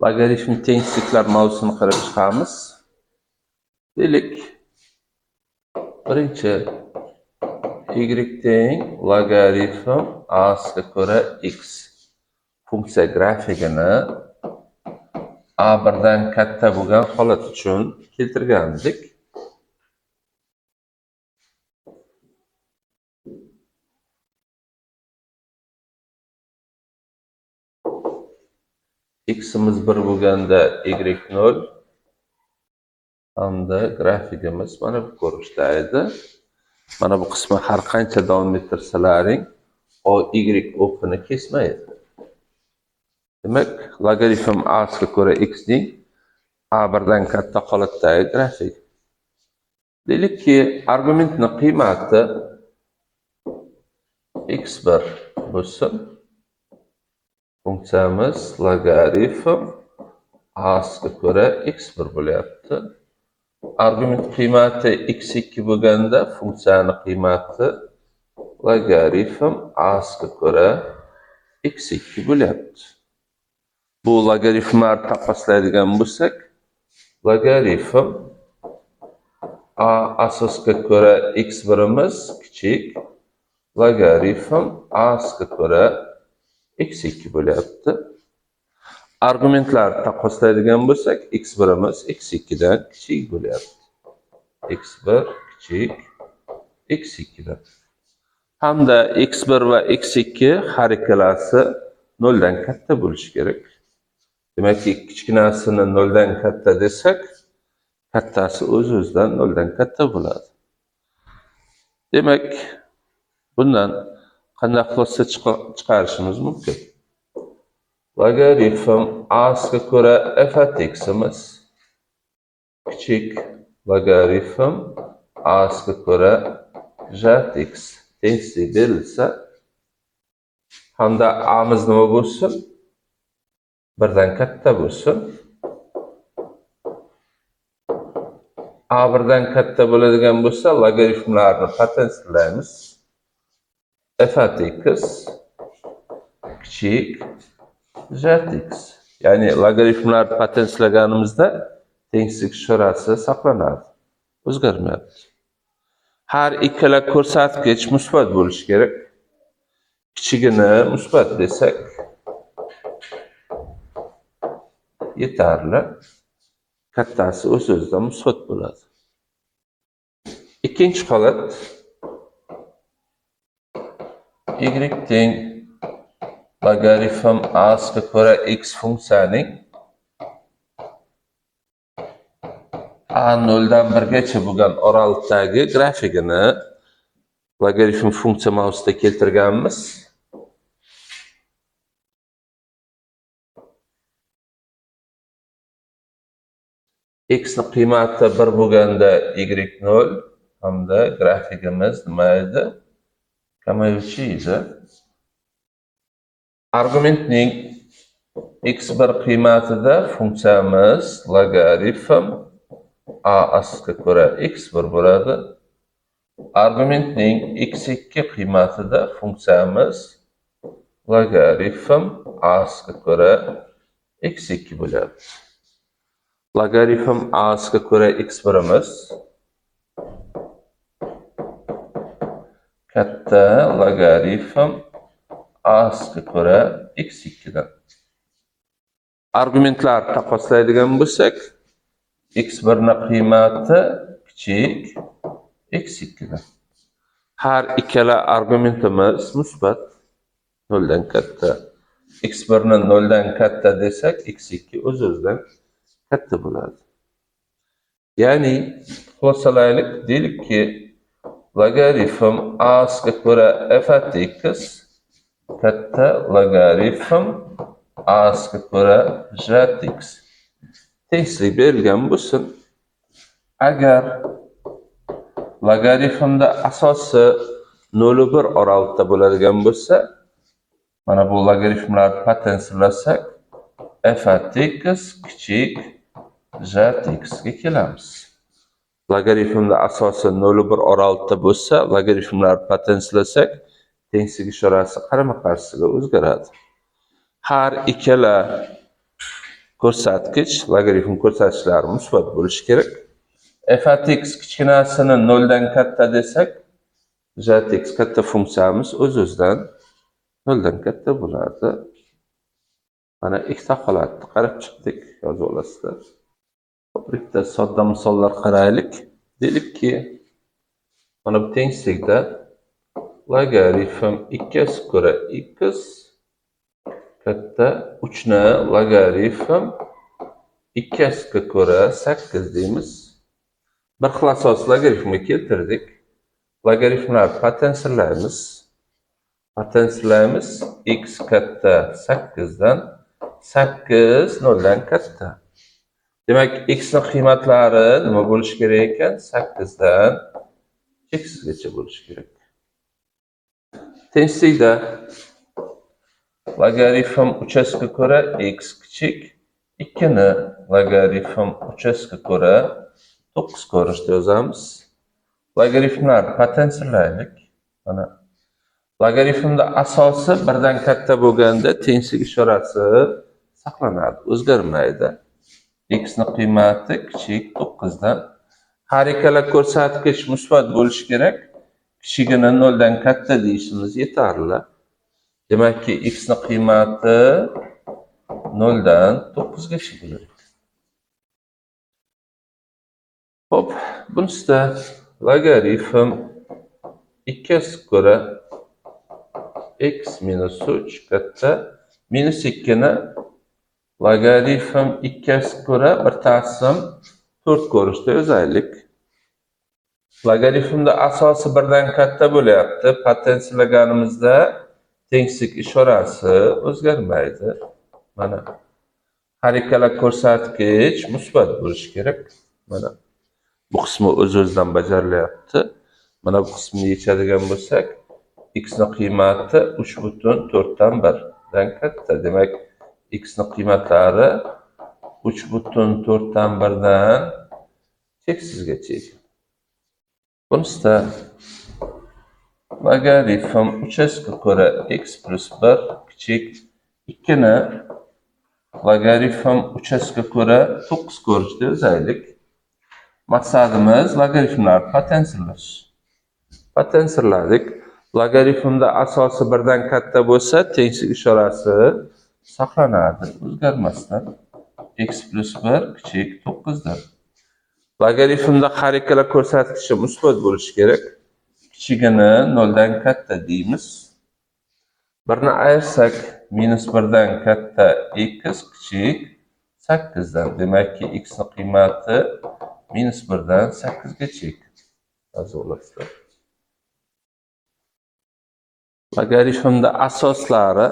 Logaritm tengsizliklar mavzusini qarab chiqamiz. Deylik, birinchi y teng logaritm a ko'ra x funksiya grafikini a1 dan katta bo'lgan holat uchun keltirgandik. X'imiz 1 bo'lganda y0 hamda grafikimiz mana bu ko'rinishda edi. Mana bu qismi har qancha davom ettirsalaring o y o'qini kesmaydi. Demak, logaritm a ko'ra x ning a1 dan katta holatdagi grafik. Deylikki, argumentning qiymati x1 bo'lsin. Funksiyamiz logaritm a ko'ra x1 bo'lyapti. Argument qiymati x2 bo'lganda funksiyani qiymati logaritm a ko'ra x2 bo'lyapti. Bu logaritmlar taqqoslaydigan bo'lsak, logaritm a asosga ko'ra x1imiz kichik logaritm a ko'ra x2 bo'lyapti. Argumentlar taqqoslaydigan bo'lsak, x1imiz x2 dan kichik bo'lyapti. x1 kichik x2 dan. Hamda x1 va x2 har ikkalasi 0 dan katta bo'lishi kerak. Demak, kichkinasini 0 dan katta desak, kattasi o'z-o'zidan 0 dan katta bo'ladi. Demak, bundan qanday xulosa chiqarishimiz mumkin? Logaritm a ko'ra f at x'imiz kichik logaritm a ko'ra j at x tengsizlik berilsa, hamda a'miz nima bo'lsin? 1 dan katta bo'lsin. a 1 dan katta bo'ladigan bo'lsa, logaritmlarni potensiyalaymiz. f at x kichik j at x. Ya'ni logaritmlarni potensiyalanganimizda tengsizlik ishorasi saqlanadi, o'zgarmayapti. Har ikkala ko'rsatkich musbat bo'lishi kerak. Kichigini musbat desak yetarli. Kattasi o'z-o'zidan musbat bo'ladi. Ikkinchi holat, y teng logaritm a ko'ra x funksiyaning a 0 dan 1 gacha bo'lgan oralikdagi grafikini logaritm funksiya mavzusida keltirganmiz. X ning qiymati 1 bo'lganda y0 hamda grafikimiz nima edi? Kamayuvchi edi. Argumentning x1 qiymatida funksiyamiz logaritm a ko'ra x1 bo'ladi. Argumentning x2 qiymatida funksiyamiz logaritm a ko'ra x2 bo'ladi. Logaritm a ko'ra x1imiz katta logaritm a ko'ra x2 dan. Argumentlar taqqoslaydigan bo'lsak, x1 ning qiymati kichik x2 dan. Har ikkala argumentimiz musbat, 0 dan katta. x1 ni 0 dan katta desak, x2 o'z-o'zidan katta bo'ladi. Ya'ni xulosalaylik, deylikki, logaritm a ko'ra f at x katta logaritm a ko'ra j at x tengsizlik berilgan bo'lsin. Agar logaritmda asosi 0-1 oralig'ida bo'ladigan bo'lsa, mana bu logaritmlarni potensiyallasak, f at x kichik j at x ga kelamiz. Logaritmda asosi 0-1 oralig'ida bo'lsa, logaritmlarni potensiyallasak, tengsizlik ishorasi qarama-qarshisiga o'zgaradi. Har ikkala ko'rsatkich, logaritm ko'rsatkichlari musbat bo'lishi kerak. F at x kichkinasini 0 dan katta desak, z at x katta funksiyamiz o'z-o'zidan 0 dan katta bo'ladi. Mana ikkita holatni qarab chiqdik, yozib olasizlar. Bitta sodda misollar qaraylik. Deylikki, mana bu tenglikda logaritm 2 ko'ra x katta 3 ni logaritm 2 ga ko'ra 8 deymiz. Bir xil asosli logaritmga keltirdik. Logaritmlarni potensiallaymiz. Potensiallaymiz x katta 8 dan 8 0 dan katta. Demak, x ning qiymatlari nima bo'lishi kerak ekan? 8 dan cheksizgacha bo'lishi kerak. Tenglikda logaritm 3 ga ko'ra x kichik 2 ni logaritm 3 ga ko'ra 9 ko'rinishda yozamiz. Logaritmlarni potensiallaylik. Mana logaritmda asosi 1 dan katta bo'lganda tenglik ishorasi saqlanadi, o'zgarmaydi. X ning qiymati kichik 9 dan. Har ikkala ko'rsatkich musbat bo'lishi kerak. Kichigini 0 dan katta deyishimiz yetarli. Demakki, x ning qiymati 0 dan 9 gacha bo'ladi. Hop, bunisida logaritm 2 ko'ra x minus 3 katta minus 2 ni logaritm 2 ko'ra 1 taqsim 4 ko'rinishda yozaylik. Logaritmda asosi 1 dan katta bo'lyapti. Potensiallaganimizda tenglik ishorasi o'zgarmaydi. Mana har ikkala ko'rsatkich musbat bo'lishi kerak. Mana bu qismi o'z-o'zidan bajarilyapti. Mana bu qismni yechadigan bo'lsak, x ning qiymati 3,4 dan 1 dan katta. Demak, x ning qiymatlari 3,4 dan 1 dan cheksizgacha. Bunisida logaritm 3 ga ko'ra x plus 1 kichik 2 ni logaritm 3 ga ko'ra 9 ko'rinishda yozaylik. Maqsadimiz logaritmlarni potensiallash. Potensialladik. Logaritmda asosi 1 dan katta bo'lsa, tenglik ishorasi saqlanadi, o'zgarmasdan. X plus 1 kichik 9 dan. Logaritmda har ikkala ko'rsatkichi musbat bo'lishi kerak. Kichigini 0 dan katta deymiz. 1 ni ayirsak, minus 1 dan katta x kichik 8 dan. Demakki, x ning qiymati minus 1 dan 8 gacha. Yozib olasizlar. Logaritmda asoslari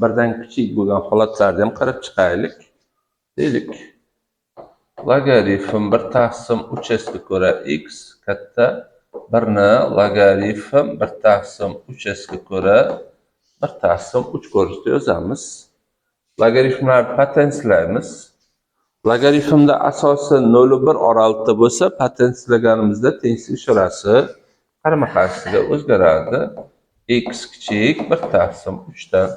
1 dan kichik bo'lgan holatlarni ham qarab chiqaylik. Deylik, logaritm 1 taqsim 3 ga ko'ra x katta 1 ni logaritm 1 taqsim 3 ga ko'ra 1 taqsim 3 ko'rinishda yozamiz. Logaritmlarni potensiallaymiz. Logaritmda asosi 0 va 1 oralig'ida bo'lsa, potensiallaganimizda tenglik ishorasi qarama-qarshisiga o'zgaradi. X kichik 1 taqsim 3 dan.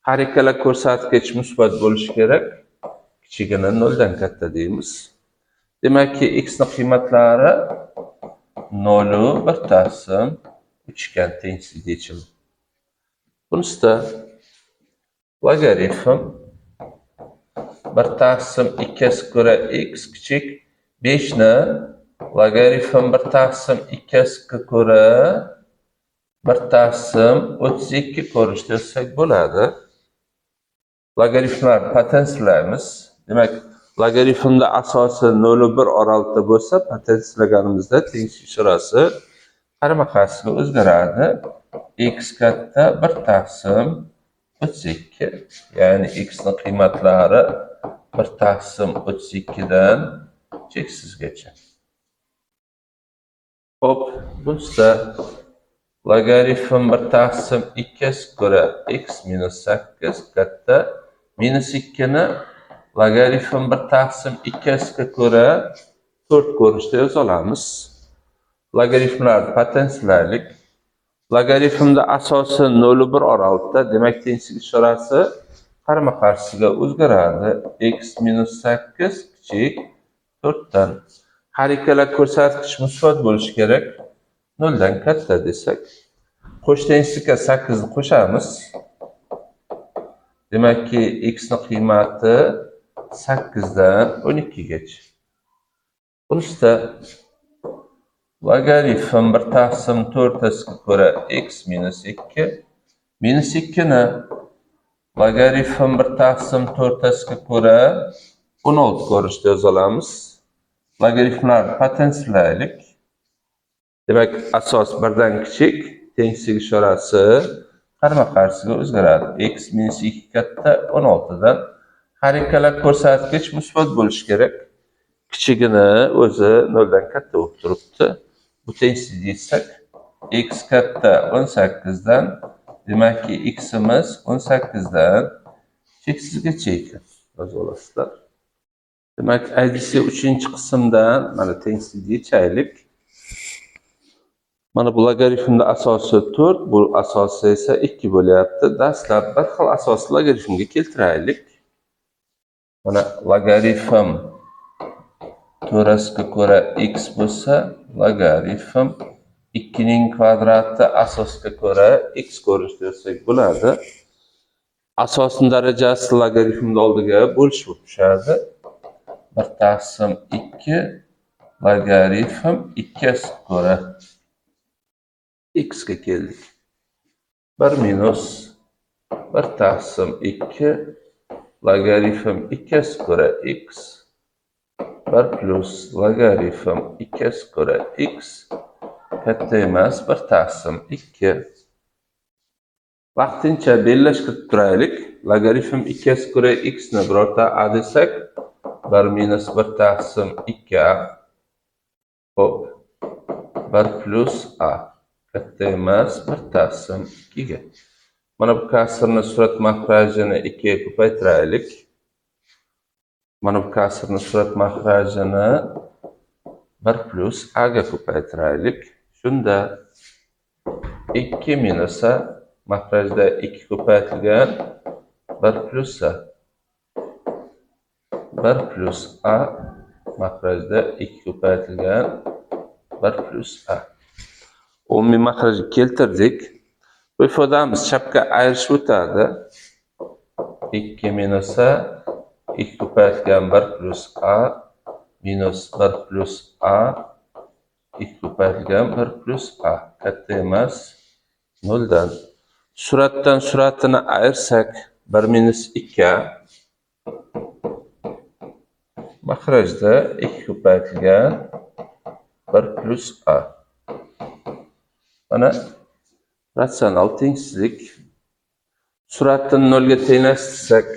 Har ikkala ko'rsatkich musbat bo'lishi kerak. Kichigini 0 dan katta deymiz. Demakki, x ning qiymatlari 0 1 taqsim 3 ekan tenglik yechimi. Bunisida logaritm 1 taqsim 2 ga ko'ra x kichik 5 ni logaritm 1 taqsim 2 ga ko'ra 1 taqsim 32 ko'rinishda yozsak bo'ladi. Logaritmlarni potensiallaymiz. Demak, logaritmda asosi 0 va 1 oralig'ida bo'lsa, potensiallaganimizda tenglik ishorasi qarama-qarshisiga o'zgaradi. X katta 1 taqsim 32. Ya'ni x ning qiymatlari 1 taqsim 32 dan cheksizgacha. Hop, bunisida logaritm 1 taqsim 2 ga ko'ra x minus 8 katta minus 2 ni logaritm 1 taqsim 2 ga ko'ra 4 ko'rinishda yoza olamiz. Logaritmlarni potensiallaylik. Logaritmda asosi 0 va 1 oralig'ida, demak tenglik ishorasi qarama-qarshisiga o'zgaradi. X minus 8 kichik 4 dan. Har ikkala ko'rsatkich musbat bo'lishi kerak. 0 dan katta desak, qo'shtenchlikka 8 ni qo'shamiz. Demakki, x ni qiymati 8 dan 12 gacha. Bunisida logaritm 1 taqsim 4'ga ko'ra x minus 2. Minus 2 ni logaritm 1 taqsim 4'ga ko'ra 16 ko'rinishda yoza olamiz. Logaritmlarni potensiyalaylik. Demak, asos 1 dan kichik, tengsizlik ishorasi qarama-qarshisiga o'zgaradi. X minus 2 katta 16 dan. Har ikkala ko'rsatkich musbat bo'lishi kerak. Kichigini o'zi 0 dan katta bo'lib turibdi. Bu tengsizlik deysak, x katta 18 dan, demakki x'imiz 18 dan cheksizgacha ekan. Yozib olasizlar. Demak, IDC 3-qismdan mana tengsizlikni yechaylik. Mana bu logaritmda asosi 4, bu asosi esa 2 bo'lyapti. Dastlab bir xil asosli logaritmga keltiraylik. Mana logaritm 4'ga ko'ra x bo'lsa, logaritm 2 ning kvadrati asosga ko'ra x ko'rinishda yozsak bo'ladi. Asosning darajasi logaritmning oldiga bo'lish bo'lib tushadi. 1 taqsim 2 logaritm 2'ga ko'ra x ga keldik. 1 minus 1 taqsim 2 logaritm 2'ga ko'ra x 1 plus logaritm 2'ga ko'ra x katta emas 1 taqsim 2. Vaqtincha bellashtirib turaylik. Logaritm 2'ga ko'ra x ni birorta a desak, 1 minus 1 taqsim 2a. Hop. 1 plus a katta emas 1 taqsim 2ga. Mana bu kasrni surat mahrajini 2 ga ko'paytiraylik. Mana bu kasrni surat mahrajini 1 plus a ga ko'paytiraylik. Shunda 2 minus a mahrajda 2 ko'paytirilgan 1 plus a. 1 plus a mahrajda 2 ko'paytirilgan 1 plus a. Umumiy mahrajga keltirdik. Bu ifodamiz chapga ayrishib o'tadi. 2 minus a 2 ko'paytirilgan 1 plus a minus 1 plus a 2 ko'paytirilgan 1 plus a katta emas 0 dan. Suratdan suratini ayirsak 1 minus 2a mahrajda 2 ko'paytirilgan 1 plus a. Mana ratsional tengsizlik. Suratni 0 ga tenglashtirsak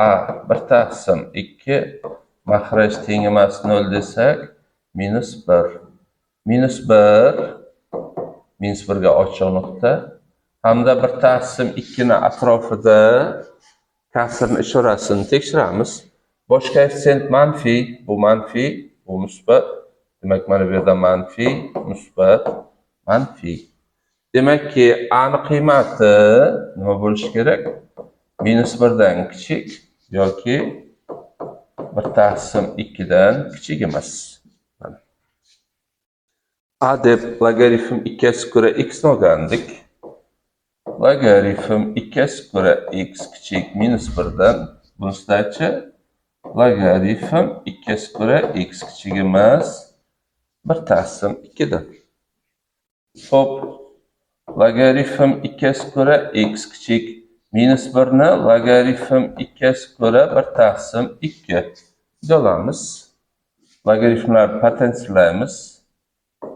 a 1 taqsim 2 mahraj teng emas 0 desak minus 1. Minus 1 minus 1 ga ochiq nuqta hamda 1 taqsim 2 ni atrofida kasrni ishorasini tekshiramiz. Bosh koeffitsient manfiy, bu manfiy, bu musbat. Demak, mana bu yerda manfiy, musbat, manfiy. Demakki, a ni qiymati nima bo'lishi kerak? Minus 1 dan kichik yoki 1 taqsim 2 dan kichik emas. A deb logaritm 2'ga ko'ra x ni o'rgandik. Logaritm 2'ga ko'ra x kichik minus 1 dan. Bunisidachi logaritm 2'ga ko'ra x kichik emas 1 taqsim 2 dan. Hop. Logaritm 2'ga ko'ra x kichik minus 1 ni logaritm 2'ga ko'ra 1 taqsim 2 olamiz. Logaritmlarni potensiyalaymiz.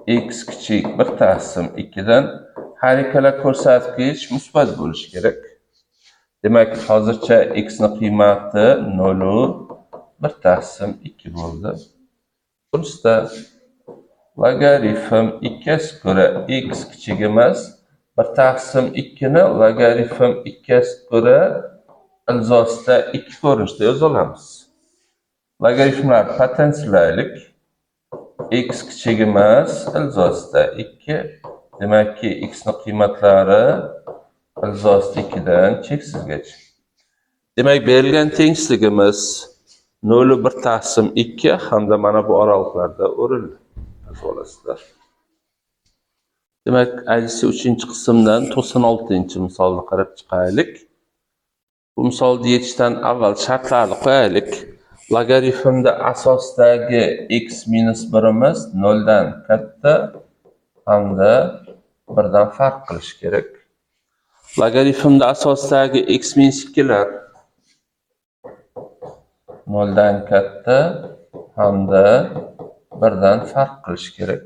X kichik 1 taqsim 2 dan. Har ikkala ko'rsatkich musbat bo'lishi kerak. Demak, hozircha x ni qiymati 0 1 taqsim 2 bo'ldi. Bunisida logaritm 2'ga ko'ra x kichik emas 1 taqsim 2 ni logaritm 2'ga ko'ra ilzosida 2 ko'rinishda yoza olamiz. Logaritmlarni potensiyalaylik. X kichik emas ilzosida 2. Demakki x ni qiymatlari ilzosida 2 dan cheksizgacha. Demak, berilgan tengsizligimiz 0,1 taqsim 2 hamda mana bu oralıqlarda o'rildi. Olasizlar. Demak, ajisi 3-qismdan 96-misolni qarab chiqaylik. Bu misolni yechishdan avval shartlarni qo'yaylik. Logaritmda asosdagi x minus 1imiz 0 dan katta hamda 1 dan farq qilish kerak. Logaritmda asosdagi x minus 2lar 0 dan katta hamda 1 dan farq qilish kerak.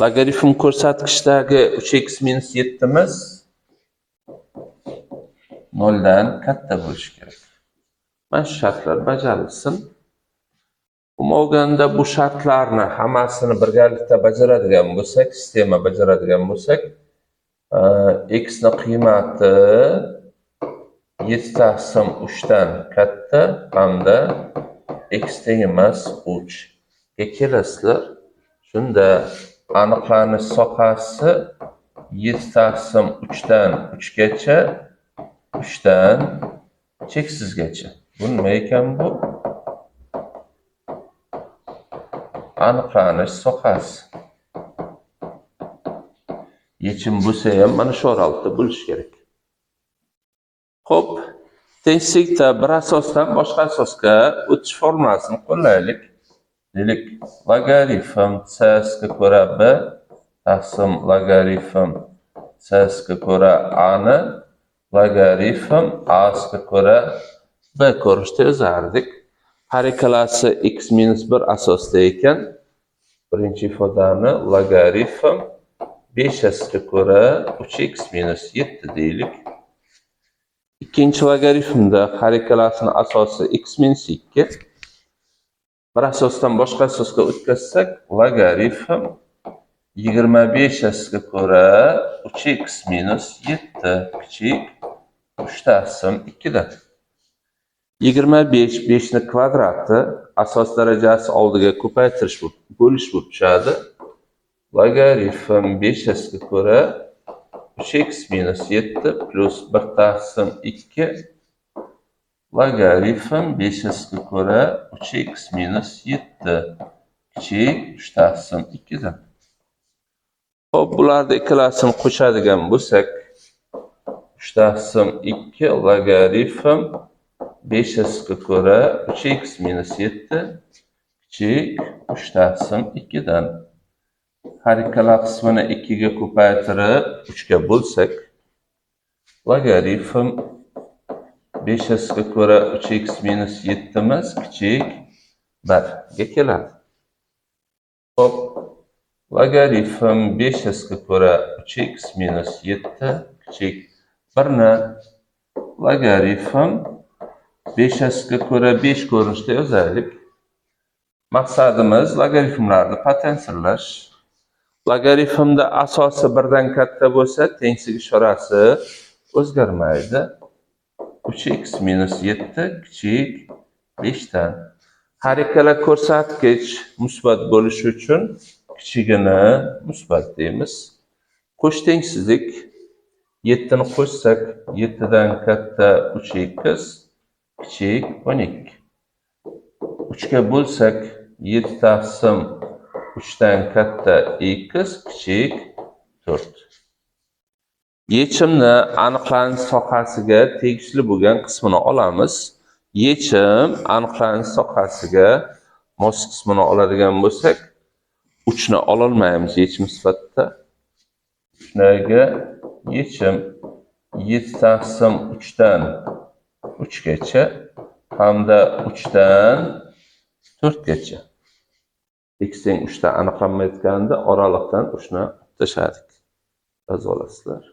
Logaritm ko'rsatkichdagi 3x minus 7imiz 0 dan katta bo'lishi kerak. Mana shu shartlar bajarilsin. Bo'lmaganda bu shartlarni hammasini birgalikda bajaradigan bo'lsak, sistema bajaradigan bo'lsak, x ni qiymati 7 taqsim 3 dan katta hamda x teng emas 3 ga kelasizlar. Shunda aniqlanish sohasi 7 taqsim 3 dan 3 gacha, 3 dan cheksizgacha. Bu nima ekan bu? Aniqlanish sohasi. Yechim bo'lsa ham mana shu oralıqda bo'lishi kerak. Xo'p, tengsizlikda bir asosdan boshqa asosga o'tish formulasini qo'llaylik. Deylik, logaritm c ga ko'ra b taqsim logaritm c ga ko'ra a ni logaritm a ga ko'ra b ko'rinishda yozardik. Har ikkalasi x minus 1 asosda ekan, birinchi ifodani logaritm 5 ga ko'ra 3x minus 7 deylik. İkinci logaritmda har ikkalasini asosi x minus 2. Bir asosdan boshqa asosga o'tkazsak, logaritm 25 ga ko'ra 3x minus 7 kichik 3 taqsim 2 dan. 25 5 ni kvadrati asos darajasi oldiga ko'paytirish bo'lish bo'lib tushadi. Logaritm 5 ga ko'ra 3x minus 7 plus 1 taqsim 2 logaritm 5 ga ko'ra 3x minus 7 kichik 3 taqsim 2 dan. Xo'p, bularni ikkalasini qo'shadigan bo'lsak, 3 taqsim 2 logaritm 5 ga ko'ra 3x minus 7 kichik 3 taqsim 2 dan. Har ikkala qismini 2 ga ko'paytirib 3 ga bo'lsak, logaritm 5 ga ko'ra 3x minus 7 imiz kichik 1 ga keladi. Xo'p, logaritm 5 ga ko'ra 3x minus 7 kichik 1 ni logaritm 5 ga ko'ra 5 ko'rinishda yozaylik. Maqsadimiz logaritmlarni potensiyallash. Logaritmda asosi 1 dan katta bo'lsa, tengsizlik ishorasi o'zgarmaydi. 3x minus 7 kichik 5 dan. Har ikkala ko'rsatkich musbat bo'lishi uchun kichigini musbat deymiz. Qo'sh tengsizlik 7 ni qo'shsak 7 dan katta 3x kichik 12. 3 ga bo'lsak 7 taqsim 3 dan katta x kichik 4. Yechimni aniqlanish sohasiga tegishli bo'lgan qismini olamiz. Yechim aniqlanish sohasiga mos qismini oladigan bo'lsak, 3 ni ololmaymiz yechim sifatida. Shunga yechim 7 taqsim 3 dan 3 gacha hamda 3 dan 4 gacha. X teng 3 dan aniqlanmayotganda oralıqdan 3 ni tashladik. Yozib olasizlar.